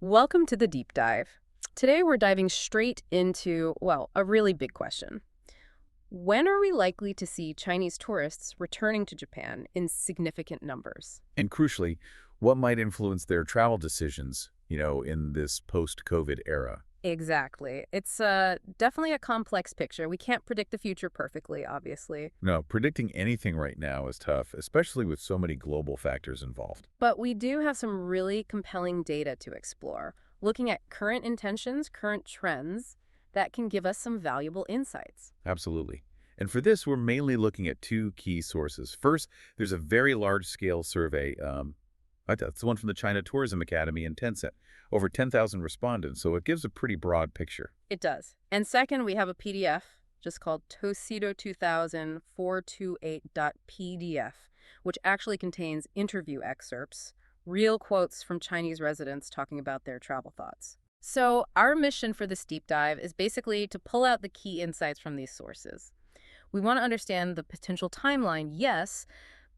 Welcome to the deep dive. Today we're diving straight into, well, a really big question. When are we likely to see Chinese tourists returning to Japan in significant numbers? And crucially, what might influence their travel decisions, in this post-COVID era? Exactly. It's definitely a complex picture. We can't predict the future perfectly, obviously. No, predicting anything right now is tough, especially with so many global factors involved. But we do have some really compelling data to explore, looking at current intentions, current trends, that can give us some valuable insights. Absolutely. And for this, we're mainly looking at two key sources. First, there's a very large-scale survey. That's the one from the China Tourism Academy in Tencent. Over 10,000 respondents, so it gives a pretty broad picture. It does. And second, we have a PDF just called Tosido20428.pdf, which actually contains interview excerpts, real quotes from Chinese residents talking about their travel thoughts. So our mission for this deep dive is basically to pull out the key insights from these sources. We want to understand the potential timeline, yes,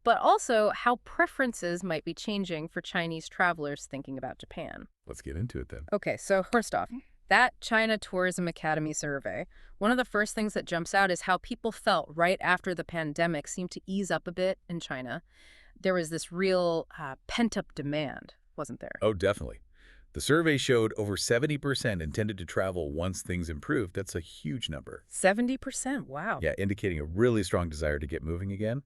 but also how preferences might be changing for Chinese travelers thinking about Japan. Let's get into it then. Okay, so first off, that China Tourism Academy survey, one of the first things that jumps out is how people felt right after the pandemic seemed to ease up a bit in China. There was this real pent-up demand, wasn't there? Oh, definitely. The survey showed over 70% intended to travel once things improved. That's a huge number. 70%, wow. Yeah, indicating a really strong desire to get moving again.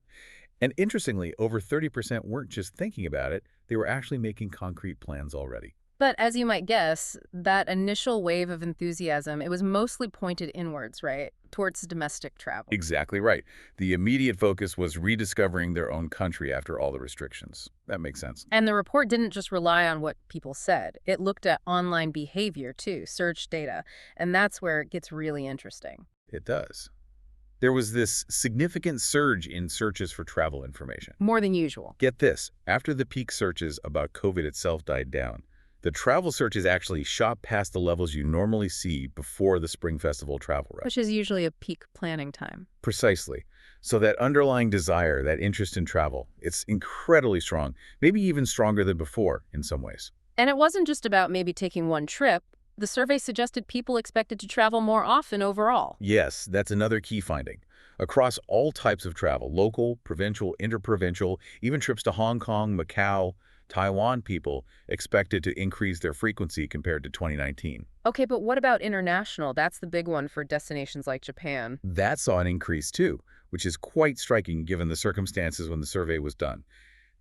And interestingly, over 30% weren't just thinking about it, they were actually making concrete plans already. But as you might guess, that initial wave of enthusiasm, it was mostly pointed inwards, right? Towards domestic travel. Exactly right. The immediate focus was rediscovering their own country after all the restrictions. That makes sense. And the report didn't just rely on what people said. It looked at online behavior, too, search data. And that's where it gets really interesting. It does. There was this significant surge in searches for travel information. More than usual. Get this, after the peak searches about COVID itself died down, the travel searches actually shot past the levels you normally see before the Spring Festival travel rush. Which is usually a peak planning time. Precisely. So that underlying desire, that interest in travel, it's incredibly strong, maybe even stronger than before in some ways. And it wasn't just about maybe taking one trip. The survey suggested people expected to travel more often overall. Yes, that's another key finding. Across all types of travel, local, provincial, interprovincial, even trips to Hong Kong, Macau, Taiwan, people expected to increase their frequency compared to 2019. Okay, but what about international? That's the big one for destinations like Japan. That saw an increase too, which is quite striking given the circumstances when the survey was done.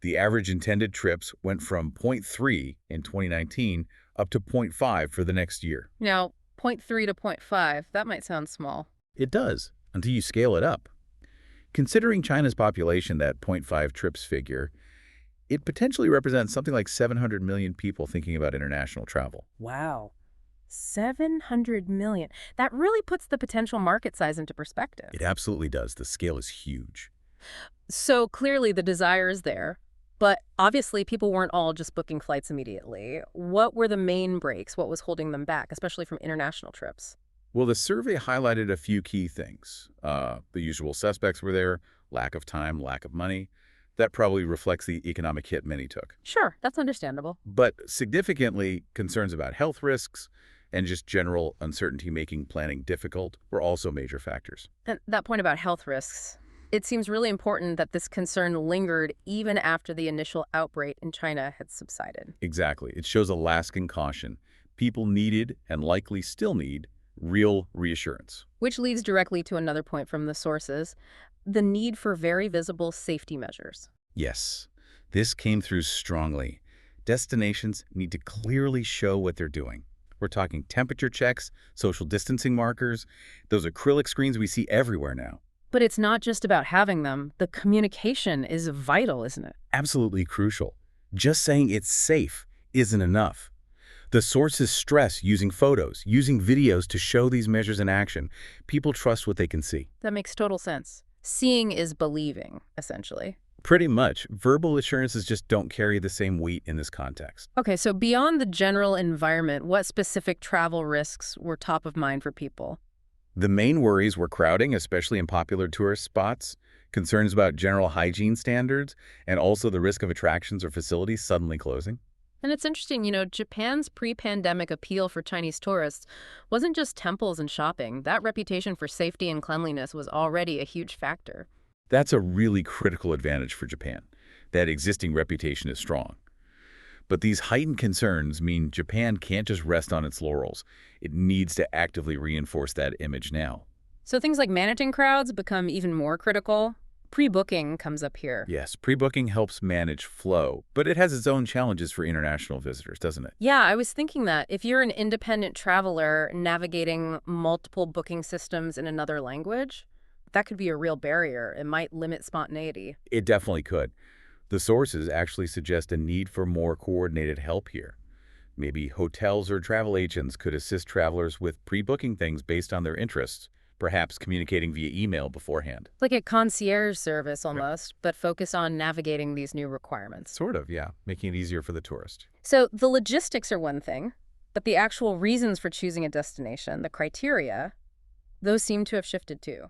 The average intended trips went from 0.3 in 2019 up to 0.5 for the next year. Now, 0.3 to 0.5, that might sound small. It does, until you scale it up. Considering China's population, that 0.5 trips figure, it potentially represents something like 700 million people thinking about international travel. Wow. 700 million. That really puts the potential market size into perspective. It absolutely does. The scale is huge. So clearly the desire is there, but obviously people weren't all just booking flights immediately. What were the main breaks? What was holding them back, especially from international trips? Well, the survey highlighted a few key things. The usual suspects were there, lack of time, lack of money. That probably reflects the economic hit many took. Sure, that's understandable. But significantly, concerns about health risks and just general uncertainty making planning difficult were also major factors. And that point about health risks, it seems really important that this concern lingered even after the initial outbreak in China had subsided. Exactly. It shows a lasting caution. People needed, and likely still need, real reassurance. Which leads directly to another point from the sources, the need for very visible safety measures. Yes, this came through strongly. Destinations need to clearly show what they're doing. We're talking temperature checks, social distancing markers, those acrylic screens we see everywhere now. But it's not just about having them. The communication is vital, isn't it? Absolutely crucial. Just saying it's safe isn't enough. The sources stress using photos, using videos to show these measures in action. People trust what they can see. That makes total sense. Seeing is believing, essentially. Pretty much. Verbal assurances just don't carry the same weight in this context. Okay, so beyond the general environment, what specific travel risks were top of mind for people? The main worries were crowding, especially in popular tourist spots, concerns about general hygiene standards, and also the risk of attractions or facilities suddenly closing. And it's interesting, Japan's pre-pandemic appeal for Chinese tourists wasn't just temples and shopping. That reputation for safety and cleanliness was already a huge factor. That's a really critical advantage for Japan. That existing reputation is strong. But these heightened concerns mean Japan can't just rest on its laurels. It needs to actively reinforce that image now. So things like managing crowds become even more critical. Pre-booking comes up here. Yes, pre-booking helps manage flow, but it has its own challenges for international visitors, doesn't it? Yeah, I was thinking that if you're an independent traveler navigating multiple booking systems in another language, that could be a real barrier. It might limit spontaneity. It definitely could. The sources actually suggest a need for more coordinated help here. Maybe hotels or travel agents could assist travelers with pre-booking things based on their interests, perhaps communicating via email beforehand. Like a concierge service Right. almost, but focus on navigating these new requirements. Sort of, yeah, making it easier for the tourist. So the logistics are one thing, but the actual reasons for choosing a destination, the criteria, those seem to have shifted too.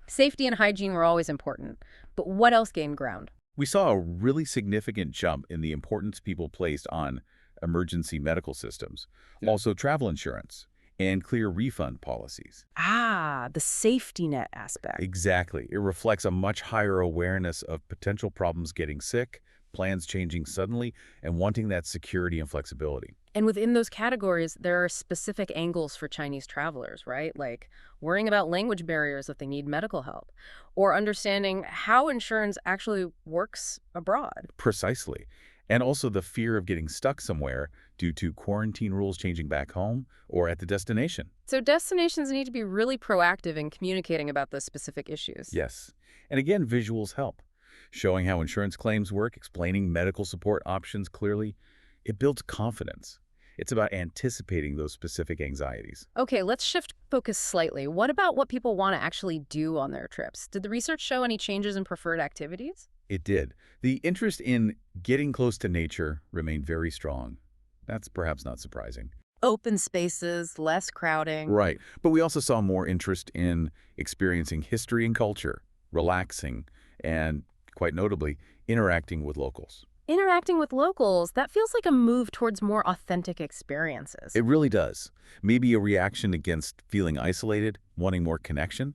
Safety and hygiene were always important, but what else gained ground? We saw a really significant jump in the importance people placed on emergency medical systems, also travel insurance, and clear refund policies. Ah, the safety net aspect. Exactly. It reflects a much higher awareness of potential problems getting sick, plans changing suddenly, and wanting that security and flexibility. And within those categories, there are specific angles for Chinese travelers, right? Like worrying about language barriers if they need medical help, or understanding how insurance actually works abroad. Precisely. And also the fear of getting stuck somewhere due to quarantine rules changing back home or at the destination. So destinations need to be really proactive in communicating about those specific issues. Yes. And again, visuals help. Showing how insurance claims work, explaining medical support options clearly, it builds confidence. It's about anticipating those specific anxieties. Okay, let's shift focus slightly. What about what people want to actually do on their trips? Did the research show any changes in preferred activities? It did. The interest in getting close to nature remained very strong. That's perhaps not surprising. Open spaces, less crowding. Right. But we also saw more interest in experiencing history and culture, relaxing, and, quite notably, interacting with locals. Interacting with locals, that feels like a move towards more authentic experiences. It really does. Maybe a reaction against feeling isolated, wanting more connection.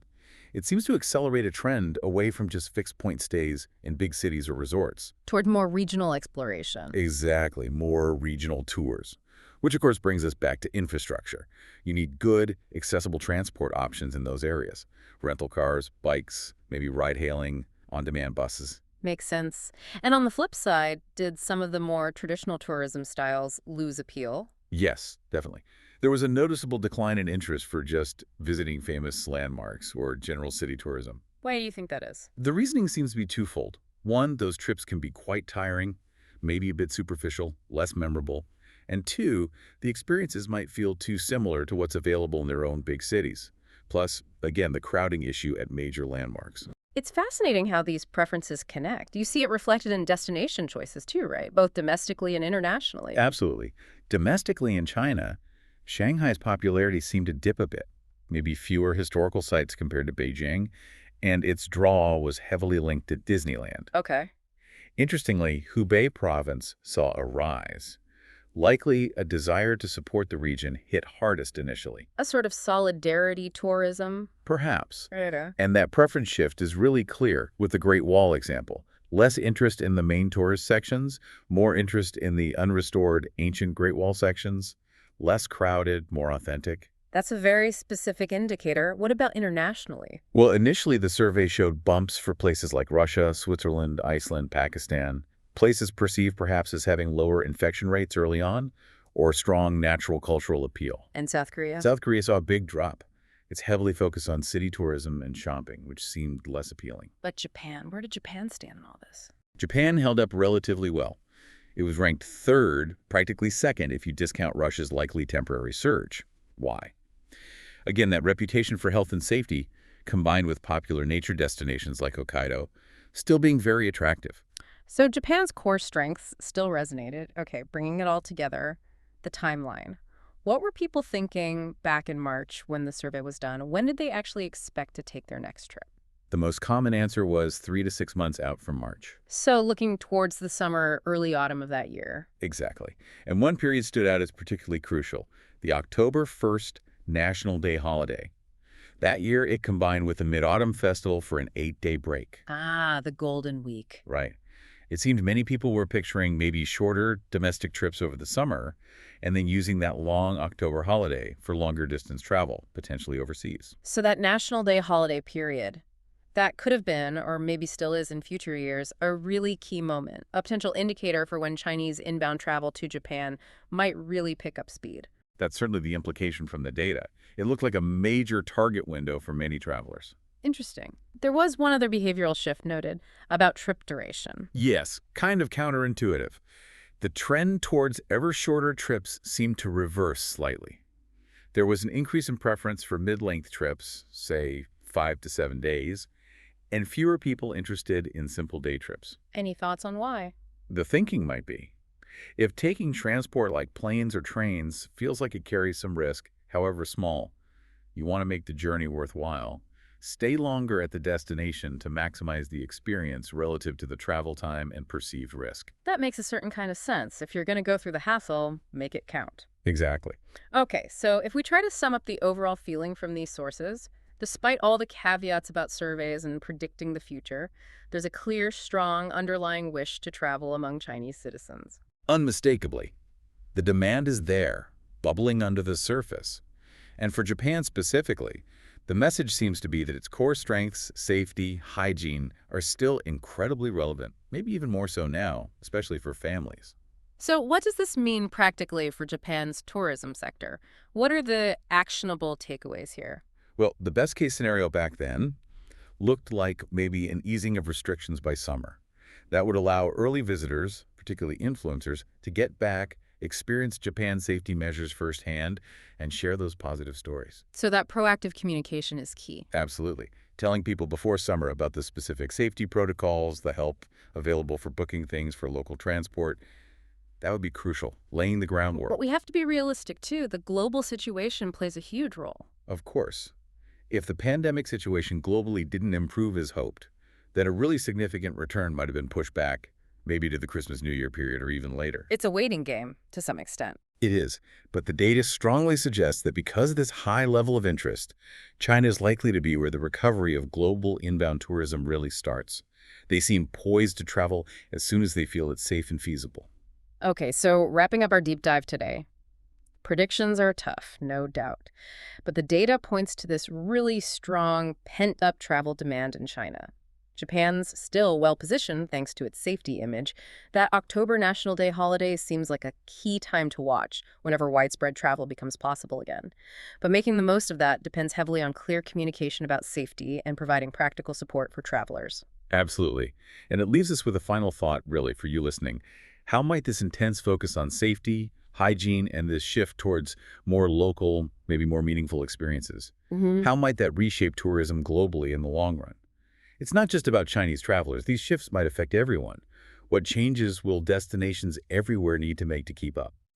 It seems to accelerate a trend away from just fixed-point stays in big cities or resorts. Toward more regional exploration. Exactly, more regional tours. Which, of course, brings us back to infrastructure. You need good, accessible transport options in those areas. Rental cars, bikes, maybe ride-hailing, on-demand buses. Makes sense. And on the flip side, did some of the more traditional tourism styles lose appeal? Yes, definitely. There was a noticeable decline in interest for just visiting famous landmarks or general city tourism. Why do you think that is? The reasoning seems to be twofold. One, those trips can be quite tiring, maybe a bit superficial, less memorable. And two, the experiences might feel too similar to what's available in their own big cities. Plus, again, the crowding issue at major landmarks. It's fascinating how these preferences connect. You see it reflected in destination choices too, right? Both domestically and internationally. Absolutely. Domestically in China, Shanghai's popularity seemed to dip a bit, maybe fewer historical sites compared to Beijing, and its draw was heavily linked to Disneyland. Okay. Interestingly, Hubei province saw a rise. Likely, a desire to support the region hit hardest initially. A sort of solidarity tourism. Perhaps. Right. And that preference shift is really clear with the Great Wall example. Less interest in the main tourist sections, more interest in the unrestored ancient Great Wall sections, less crowded, more authentic. That's a very specific indicator. What about internationally? Well, initially the survey showed bumps for places like Russia, Switzerland, Iceland, Pakistan, places perceived perhaps as having lower infection rates early on or strong natural cultural appeal. And South Korea? South Korea saw a big drop. It's heavily focused on city tourism and shopping, which seemed less appealing. But Japan, where did Japan stand in all this? Japan held up relatively well. It was ranked third, practically second if you discount Russia's likely temporary surge. Why? Again, that reputation for health and safety, combined with popular nature destinations like Hokkaido, still being very attractive. So Japan's core strengths still resonated. Okay, bringing it all together, the timeline. What were people thinking back in March when the survey was done? When did they actually expect to take their next trip? The most common answer was 3 to 6 months out from March. So looking towards the summer, early autumn of that year. Exactly. And one period stood out as particularly crucial, the October 1st National Day holiday. That year, it combined with the Mid-Autumn Festival for an 8-day break. Ah, the Golden Week. Right. It seemed many people were picturing maybe shorter domestic trips over the summer and then using that long October holiday for longer distance travel, potentially overseas. So that National Day holiday period, that could have been, or maybe still is in future years, a really key moment, a potential indicator for when Chinese inbound travel to Japan might really pick up speed. That's certainly the implication from the data. It looked like a major target window for many travelers. Interesting. There was one other behavioral shift noted about trip duration. Yes, kind of counterintuitive. The trend towards ever shorter trips seemed to reverse slightly. There was an increase in preference for mid-length trips, say 5 to 7 days, and fewer people interested in simple day trips. Any thoughts on why? The thinking might be, if taking transport like planes or trains feels like it carries some risk, however small, you want to make the journey worthwhile, stay longer at the destination to maximize the experience relative to the travel time and perceived risk. That makes a certain kind of sense. If you're going to go through the hassle, make it count. Exactly. Okay, so if we try to sum up the overall feeling from these sources, despite all the caveats about surveys and predicting the future, there's a clear, strong underlying wish to travel among Chinese citizens. Unmistakably, the demand is there, bubbling under the surface. And for Japan specifically, the message seems to be that its core strengths, safety, hygiene, are still incredibly relevant, maybe even more so now, especially for families. So what does this mean practically for Japan's tourism sector? What are the actionable takeaways here? Well, the best-case scenario back then looked like maybe an easing of restrictions by summer. That would allow early visitors, particularly influencers, to get back, experience Japan's safety measures firsthand, and share those positive stories. So that proactive communication is key. Absolutely. Telling people before summer about the specific safety protocols, the help available for booking things for local transport, that would be crucial, laying the groundwork. But we have to be realistic, too. The global situation plays a huge role. Of course. If the pandemic situation globally didn't improve as hoped, then a really significant return might have been pushed back, maybe to the Christmas-New Year period or even later. It's a waiting game, to some extent. It is, but the data strongly suggests that because of this high level of interest, China is likely to be where the recovery of global inbound tourism really starts. They seem poised to travel as soon as they feel it's safe and feasible. Okay, so wrapping up our deep dive today. Predictions are tough, no doubt. But the data points to this really strong, pent-up travel demand in China. Japan's still well-positioned thanks to its safety image. That October National Day holiday seems like a key time to watch whenever widespread travel becomes possible again. But making the most of that depends heavily on clear communication about safety and providing practical support for travelers. Absolutely. And it leaves us with a final thought, really, for you listening. How might this intense focus on safety, hygiene, and this shift towards more local, maybe more meaningful experiences, how might that reshape tourism globally in the long run? It's not just about Chinese travelers. These shifts might affect everyone. What changes will destinations everywhere need to make to keep up?